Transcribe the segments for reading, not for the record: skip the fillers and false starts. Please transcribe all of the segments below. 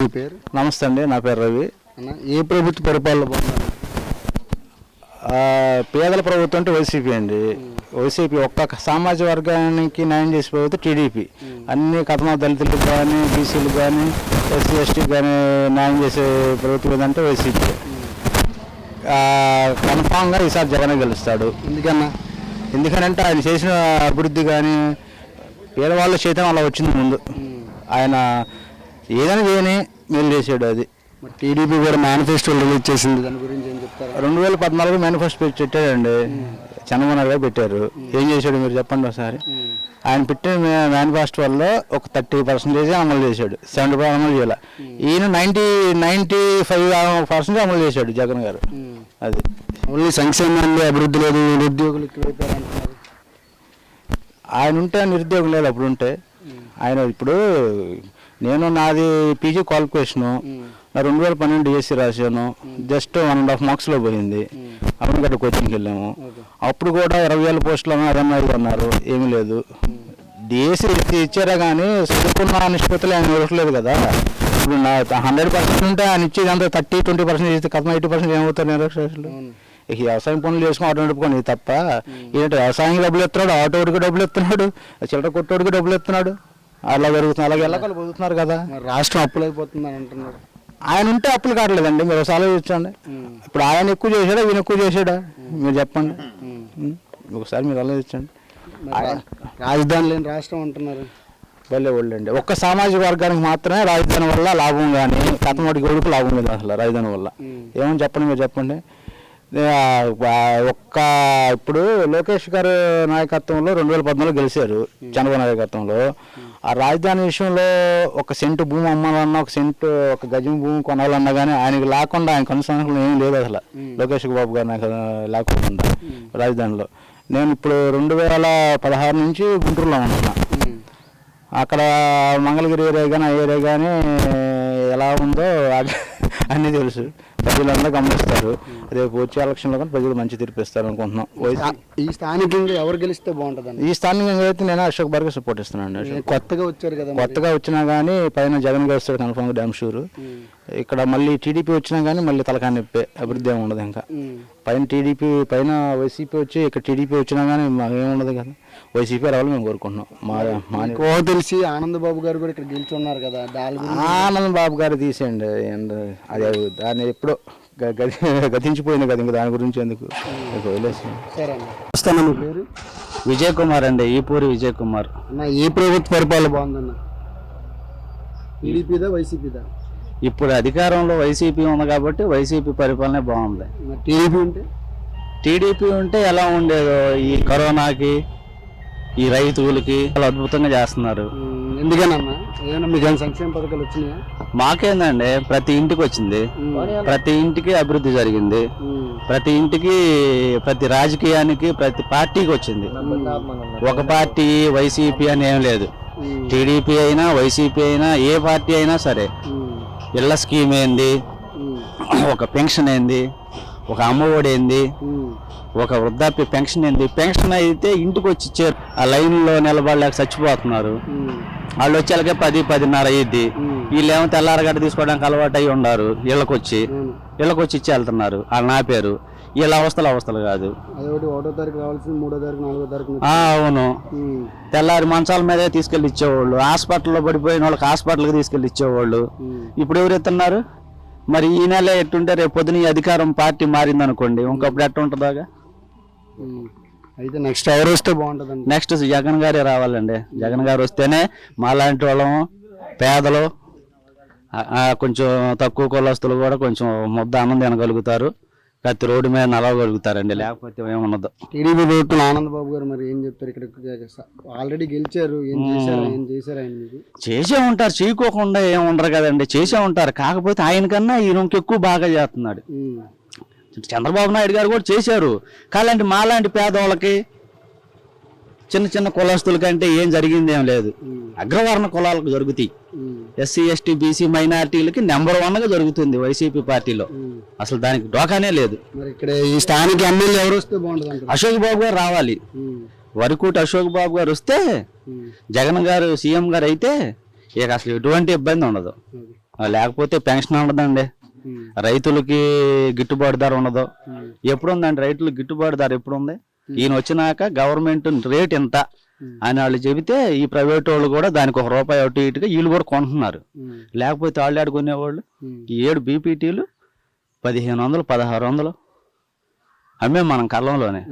మీ పేరు? నమస్తే అండి, నా పేరు రవి. ఏ ప్రభుత్వ పరిపాలన బాగుంది? పేదల ప్రభుత్వం అంటే వైసీపీ అండి. వైసీపీ ఒక్క సామాజిక వర్గానికి న్యాయం చేసే ప్రభుత్వం టీడీపీ. అన్ని కథమ దళితులకు కానీ, బీసీలకు కానీ, ఎస్సీ ఎస్టీకి కానీ న్యాయం చేసే ప్రభుత్వం ఏదంటే వైసీపీ. కన్ఫామ్గా ఈసారి జగన్ గెలుస్తాడు. ఎందుకనంటే ఆయన చేసిన అభివృద్ధి కానీ పేదవాళ్ళ చైతన్యం అలా వచ్చింది ముందు. ఆయన ఏదైనా చేయని మేలు చేసాడు. అది టీడీపీ కూడా మేనిఫెస్టో రిలీజ్ చేసింది, దాని గురించి ఏం చెప్తారు? 2014 మేనిఫెస్టో పెట్టాడండి, చంద్రబాబు నాయుడు గారు పెట్టారు. ఏం చేశాడు మీరు చెప్పండి ఒకసారి. ఆయన పెట్టిన మేనిఫెస్టోలో ఒక 30% అమలు చేశాడు, 70% అమలు చేయాలి. ఈయన 95% అమలు చేశాడు జగన్ గారు. అది ఓన్లీ సంక్షేమాన్ని, అభివృద్ధి లేదు, నిరుద్యోగులు ఎక్కువైపోయారు. ఆయన ఉంటే నిరుద్యోగం లేదు. అప్పుడు ఉంటే ఆయన ఇప్పుడు నాది పీజీ క్వాలిఫికేషను, నా 2012 డిఎస్సి రాశాను. జస్ట్ 1.5 మార్క్స్లో పోయింది. అప్పుడు గట్ట కోచింగ్కి వెళ్ళాము. అప్పుడు కూడా 20,000 పోస్టులు అదన్నా అన్నారు, ఏమీ లేదు. డిఎస్సి ఇచ్చారా కానీ చదువుకున్న నిష్పత్తులు ఆయన ఇవ్వట్లేదు కదా. ఇప్పుడు నా 100% ఉంటే ఆయన ఇచ్చేది అంతా 30-20% ఇస్తే కథ 80% ఏమవుతారు నిరక్షరాస్యులు. ఇక వ్యవసాయం పనులు చేసుకుని ఆటో నడుపుకొని తప్ప ఏంటంటే వ్యవసాయానికి డబ్బులు ఎత్తున్నాడు, ఆటోడికి డబ్బులు ఎత్తున్నాడు, చిల్లర కొట్టోడికి డబ్బులు ఎత్తున్నాడు. అలా జరుగుతుంది. అలాగే ఎల్లకాలు పొందుతున్నారు కదా. రాష్ట్రం అప్పులైపోతుందని అంటున్నారు. ఆయన ఉంటే అప్పులు కావట్లేదండి. మీరు ఒకసారి చూడండి. ఇప్పుడు ఆయన ఎక్కువ చేశాడా, ఈయన ఎక్కువ చేశాడా మీరు చెప్పండి. ఒకసారి మీరు ఆలోచించండి. రాజధాని లేని రాష్ట్రం అంటున్నారు. భలే ఒళ్ళండి. ఒక్క సామాజిక వర్గానికి మాత్రమే రాజధాని వల్ల లాభం, కానీ కథమోటి గొడుకు లాభం లేదు అసలు రాజధాని వల్ల. ఏమని చెప్పండి మీరు చెప్పండి. ఇప్పుడు లోకేష్ గారు నాయకత్వంలో 2014 గెలిచారు, చంద్రబాబు నాయకత్వంలో. ఆ రాజధాని విషయంలో ఒక సెంటు భూమి అమ్మాలన్నా, ఒక గజం భూమి కొనాలన్నా కానీ ఆయనకి లేకుండా, ఆయన కొనసాగం ఏం లేదు అసలు. లోకేష్ బాబు గారు నాకు లేకుండా రాజధానిలో. నేను ఇప్పుడు 2016 నుంచి గుంటూరులో ఉంటున్నా. అక్కడ మంగళగిరి ఏరియా కానీ ఆ ఏరియా కానీ ఎలా ఉందో అన్నీ తెలుసు. ప్రజలందరూ గమనిస్తారు. రేపు వచ్చే ఎలక్షన్లో కానీ ప్రజలు మంచి తీర్పిస్తారు అనుకుంటున్నాం. ఈ స్థానికంగా ఎవరు గెలిస్తే బాగుంటుంది? ఈ స్థానికంగా అయితే నేను అశోక్ బార్కి సపోర్ట్ ఇస్తున్నాను. కొత్తగా వచ్చారు కదా, కొత్తగా వచ్చినా కానీ పైన జగన్ గెలుస్తాడు కన్ఫర్మ్గా, డ్యామ్ షూర్. ఇక్కడ మళ్ళీ టీడీపీ వచ్చినా కానీ మళ్ళీ తలకాయ నొప్పే, అభివృద్ధి ఏమి ఉండదు. ఇంకా పైన టీడీపీ, పైన వైసీపీ వచ్చి ఇక్కడ టీడీపీ వచ్చినా కానీ మాకేముండదు కదా. వైసీపీ రావాలని మేము కోరుకుంటున్నాం. మా తెలిసి ఆనందబాబు గారు కూడా ఇక్కడ గెలిచి ఉన్నారు కదా. ఆనంద్ బాబు గారు తీసేయండి, అదే దాన్ని ఎప్పుడో గతించిపోయింది కదా, ఇంకా దాని గురించి ఎందుకు వదిలేసి. మీ పేరు? విజయ్ కుమార్ అండి, ఈపూరి విజయ్ కుమార్. ఏ ప్రభుత్వ పరిపాలన బాగుందన్న? టీడీపీదా వైసీపీదా? ఇప్పుడు అధికారంలో వైసీపీ ఉంది కాబట్టి వైసీపీ పరిపాలనే బాగుంది. టీడీపీ ఉంటే ఎలా ఉండేదో, ఈ కరోనాకి, ఈ రైతులకి చాలా అద్భుతంగా చేస్తున్నారు. ఎందుకనన్నా ఏమైనా మీకు సంక్షేమ పథకాలు వచ్చినాయా? మాకేందండి, ప్రతి ఇంటికి వచ్చింది, ప్రతి ఇంటికి అభివృద్ధి జరిగింది, ప్రతి ఇంటికి, ప్రతి రాజకీయానికి, ప్రతి పార్టీకి వచ్చింది. ఒక పార్టీ వైసీపీ అని ఏం లేదు. టీడీపీ అయినా వైసీపీ అయినా ఏ పార్టీ అయినా సరే, ఇళ్ల స్కీమ్ ఏంది, ఒక పెన్షన్ ఏంది, ఒక అమ్మఒడి ఏంది, ఒక వృద్ధాప్య పెన్షన్ ఏంది. పెన్షన్ అయితే ఇంటికి వచ్చి ఇచ్చారు. ఆ లైన్లో నిలబడలేక చచ్చిపోతున్నారు. వాళ్ళు వచ్చేలాగే 10-10:30 అయ్యిద్ది. వీళ్ళేమో తెల్లారగడ్డ తీసుకోవడానికి అలవాటు అయ్యి ఉన్నారు. ఇళ్ళకొచ్చి ఇచ్చి వెళ్తున్నారు. వాళ్ళు నా పేరు. వీళ్ళ అవస్థలు కాదు. అవును, తెల్లారి మంచాల మీదే తీసుకెళ్ళి ఇచ్చేవాళ్ళు. హాస్పిటల్లో పడిపోయిన వాళ్ళకి హాస్పిటల్కి తీసుకెళ్ళి ఇచ్చేవాళ్ళు. ఇప్పుడు ఎవరు ఎత్తున్నారు? మరి ఈ నెల ఎట్టుంటే రేపు పొద్దున ఈ అధికారం పార్టీ మారింది అనుకోండి, ఇంకప్పుడు ఎట్ట ఉంటుందాగా. అయితే నెక్స్ట్ ఎవరు వస్తే బాగుంటుంది? నెక్స్ట్ జగన్ గారే రావాలండి. జగన్ గారు వస్తేనే మాలాంటి వాళ్ళము, పేదలు, కొంచెం తక్కువ కులస్తులు కూడా కొంచెం ముద్ద అన్నం తినగలుగుతారు, ప్రతి రోడ్డు మీద నలవగలుగుతారండి. లేకపోతే ఏమున్నదో. టీడీపీ ప్రభుత్వం ఆనందబాబు గారు మరి ఏం చెప్తారు? ఇక్కడ ఆల్రెడీ గెలిచారు, ఏం చేశారు ఆయన? చేసే ఉంటారు, చేయకోకుండా ఏం ఉండరు కదండి, చేసే ఉంటారు. కాకపోతే ఆయనకన్నా ఈయన ఇంకెక్కువ బాగా చేస్తున్నాడు. చంద్రబాబు నాయుడు గారు కూడా చేశారు. కాలాంటి మాలాంటి పేదవాళ్ళకి, చిన్న చిన్న కులస్తుల కంటే ఏం జరిగింది ఏం లేదు. అగ్రవర్ణ కులాలకు జరుగుతాయి. ఎస్సీ ఎస్టీ బీసీ మైనారిటీలకి నెంబర్ 1గా జరుగుతుంది వైసీపీ పార్టీలో. అసలు దానికి డోకానే లేదు. ఇక్కడ ఈ స్థానిక ఎమ్మెల్యే ఎవరు వస్తే బాగుంటుంది? అశోక్ బాబు గారు రావాలి. వరకూటి అశోక్ బాబు గారు వస్తే, జగన్ గారు సీఎం గారు అయితే ఇక అసలు ఎటువంటి ఇబ్బంది ఉండదు. లేకపోతే పెన్షన్ ఉండదండి, రైతులకి గిట్టుబాటు ధర ఉండదు. ఎప్పుడు ఉందండి రైతులకు గిట్టుబాటు ధర ఎప్పుడు ఉంది? ఈయన వచ్చినాక గవర్నమెంట్ రేట్ ఎంత అని వాళ్ళు చెబితే ఈ ప్రైవేట్ వాళ్ళు కూడా దానికి ₹1 అటు ఇటుగా వీళ్ళు కూడా కొంటున్నారు. లేకపోతే వాళ్ళు ఆడుకునేవాళ్ళు ఈ 7 బీపీటీలు 1500 1600 అమ్మాం మనం కళ్ళంలోనే.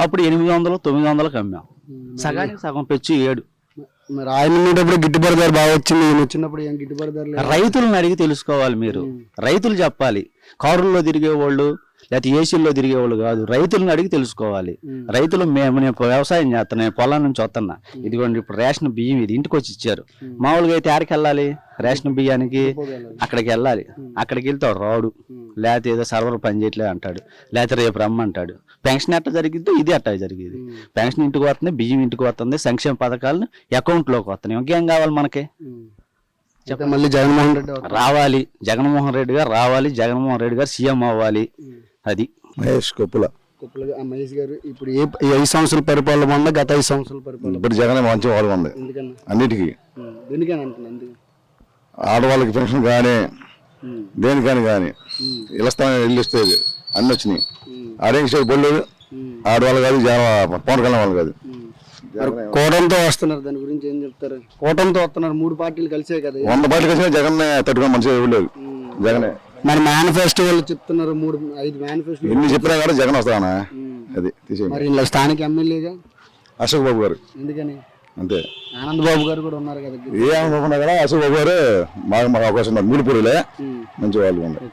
అప్పుడు 800 900కి అమ్మాం. సగానికి సగం పెంచి 7. మరి ఆయన ఉండేటప్పుడు గిట్టుబాటు ధర బాగా వచ్చింది, ఈయన వచ్చినప్పుడు ఏం గిట్టుబాటు ధర లేదు. రైతులను అడిగి తెలుసుకోవాలి మీరు. రైతులు చెప్పాలి. కారుల్లో తిరిగేవాళ్ళు లేకపోతే ఏసీల్లో తిరిగేవాళ్ళు కాదు, రైతులను అడిగి తెలుసుకోవాలి. రైతులు నేను వ్యవసాయం చేస్తాను, నేను పొలం నుంచి వస్తున్నా, ఇదిగోండి ఇప్పుడు రేషన్ బియ్యం ఇది ఇంటికి వచ్చి ఇచ్చారు. మామూలుగా అయితే ఆడికి వెళ్ళాలి రేషన్ బియ్యానికి, అక్కడికి వెళ్ళాలి. అక్కడికి వెళ్తాడు రాడు, లేకపోతే ఏదో సర్వర్ పని చేయట్లేదు అంటాడు, లేకపోతే రేపు రమ్మంటాడు. పెన్షన్ ఎట్లా జరిగిద్దో ఇది అట్టా జరిగేది. పెన్షన్ ఇంటికి వస్తుంది, బియ్యం ఇంటికి వస్తుంది, సంక్షేమ పథకాలను అకౌంట్లోకి వస్తున్నాయి. ఇంకేం కావాలి మనకి? మళ్ళీ జగన్మోహన్ రెడ్డి రావాలి, జగన్మోహన్ రెడ్డి గారు రావాలి, జగన్మోహన్ రెడ్డి గారు సీఎం అవ్వాలి. అది మహేష్ కొప్పుల మహేష్ గారు ఇప్పుడు ఏ 5 సంవత్సరాల పరిపాలన బాగుందా, గత 5 సంవత్సరాల పరిపాలన? ఇప్పుడు జగన్ మంచి వాళ్ళు ఉంది అన్నిటికీ. ఎందుకని అంటున్నాను, ఆడవాళ్ళకి పెన్షన్ కానీ దేనికని కానీ ఇళ్ళ స్థానం ఇల్లు ఇస్తుంది అన్ని వచ్చినాయి. ఆడేంటి బొల్లు ఆడవాళ్ళు కాదు, పవన్ కళ్యాణ్ వాళ్ళు కాదు. కూటమితో వస్తున్నారు, దాని గురించి ఏం చెప్తారు? కూటమితో వస్తున్నారు, 3 పార్టీలు కలిసే కదా. 100 పార్టీలు కలిసినా జగన్ తట్టుకుని మంచిగా ఇవ్వలేదు. జగనే మరి మేనిఫెస్టో వాళ్ళు చెప్తున్నారు 5 మేనిఫెస్టో ఎన్ని చెప్పినా కూడా జగన్ వస్తానా అది తీసేయండి. మరి ఇలా స్థానిక ఎమ్మెల్యేగా అశోక్ బాబు గారు. ఎందుకని? అంతే. ఆనంద్ బాబు గారు కూడా ఉన్నారు కదా. ఏ అనుకోకుండా కూడా అశోక్ బాబు గారు మాకు అవకాశం ఉన్నారు. మూడుపూరులే మంచి వాళ్ళు ఉన్నారు.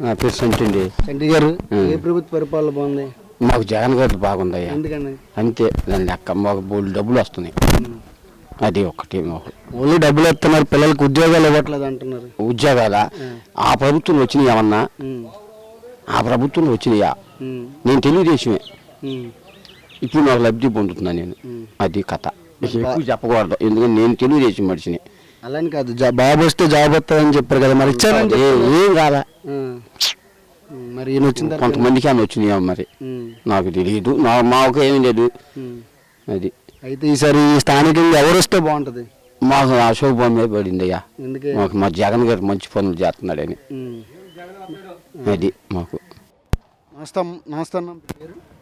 నా పేరు సంటి. చంటి గారు, ఏ ప్రభుత్వ పరిపాలన బాగుంది? మాకు జగన్ గారు బాగుందయ్యా. ఎందుకని? అంతే, దాని లెక్క మాకు బోల్డ్ డబ్బులు వస్తున్నాయి, అది ఒకటి. ఓన్లీ డబ్బులు ఇస్తున్నారు, పిల్లలకు ఉద్యోగాలు ఇవ్వట్లేదు అంటున్నారు. ఉద్యోగాల ఆ ప్రభుత్వం వచ్చినాయి ఏమన్నా? ఆ ప్రభుత్వంలో వచ్చినాయా? నేను తెలుగుదేశమే, ఇప్పుడు నాకు లబ్ధి పొందుతున్నాను నేను. అది కథ. ఎక్కువ చెప్పకూడదు, ఎందుకంటే నేను తెలుగుదేశం మనిషిని. అలాని కాదు, బాబు వస్తే జాబ్ వస్తుందని చెప్పారు కదా, మరి ఇచ్చారంటే ఏం కాదా? మరి ఈయన వచ్చింది కొంతమందికి అని వచ్చినాయా మరి నాకు తెలియదు, మాకు ఏమీ లేదు. అది అయితే ఈసారి స్థానికంగా ఎవరు వస్తే బాగుంటది? మాకు అశోక్ బాబు మీద పడింది అయ్యా. మాకు మా జగన్ గారు మంచి పనులు చేస్తున్నాడని. అది మాకు. నమస్తే.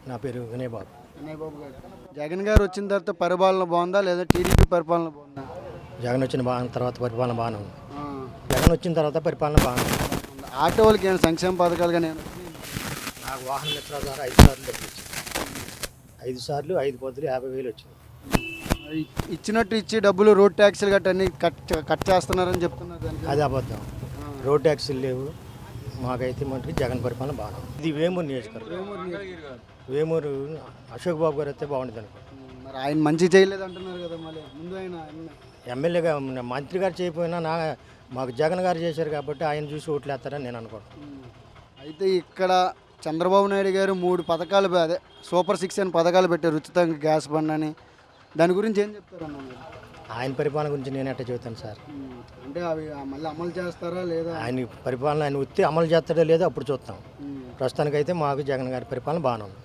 నా పేరు వినయ్ బాబు. గారు, జగన్ గారు వచ్చిన తర్వాత పరిపాలన బాగుందా లేదా టీడీపీ పరిపాలన బాగుందా? జగన్ వచ్చిన తర్వాత పరిపాలన బాగానే ఉంది. జగన్ వచ్చిన తర్వాత పరిపాలన బాగానే ఉంది. ఆటో వాళ్ళకి ఏమైనా సంక్షేమ పథకాలు కానీ? నాకు వాహన మిత్ర ద్వారా 5 సార్లు డబ్బులు వచ్చింది. 5 సార్లు 5 పొద్దులు 50,000 వచ్చింది. ఇచ్చినట్టు ఇచ్చి డబ్బులు రోడ్ ట్యాక్సీలు గట్ట అన్ని కట్ చేస్తున్నారని చెప్తున్నారు. అది అబద్ధం. రోడ్ ట్యాక్సీలు లేవు. మాకైతే మటుకు జగన్ పరిపాలన బాగా ఉంది. ఇది వేమూరు నియోజకవర్గం. వేమూరు అశోక్ బాబు గారు అయితే బాగుంటుంది అనుకో. మరి ఆయన మంచి చేయలేదు అంటున్నారు కదా, మళ్ళీ ముందు ఆయన ఎమ్మెల్యేగా మంత్రి గారు చేయకపోయినా మాకు జగన్ గారు చేశారు కాబట్టి ఆయన చూసి ఓట్లు వేస్తారని నేను అనుకోను. అయితే ఇక్కడ చంద్రబాబు నాయుడు గారు 3 పథకాలు, అదే సూపర్ 6 అని పథకాలు పెట్టారు, ఉచితంగా గ్యాస్ బండ్ అని. దాని గురించి ఏం చెప్తారన్న? ఆయన పరిపాలన గురించి నేను ఎట్లా చెబుతాను సార్? అంటే అవి మళ్ళీ అమలు చేస్తారా లేదా? ఆయన పరిపాలన ఆయన వస్తే అమలు చేస్తాడో లేదో అప్పుడు చూస్తాం. ప్రస్తుతానికైతే మాకు జగన్ గారి పరిపాలన బాగానే ఉంది.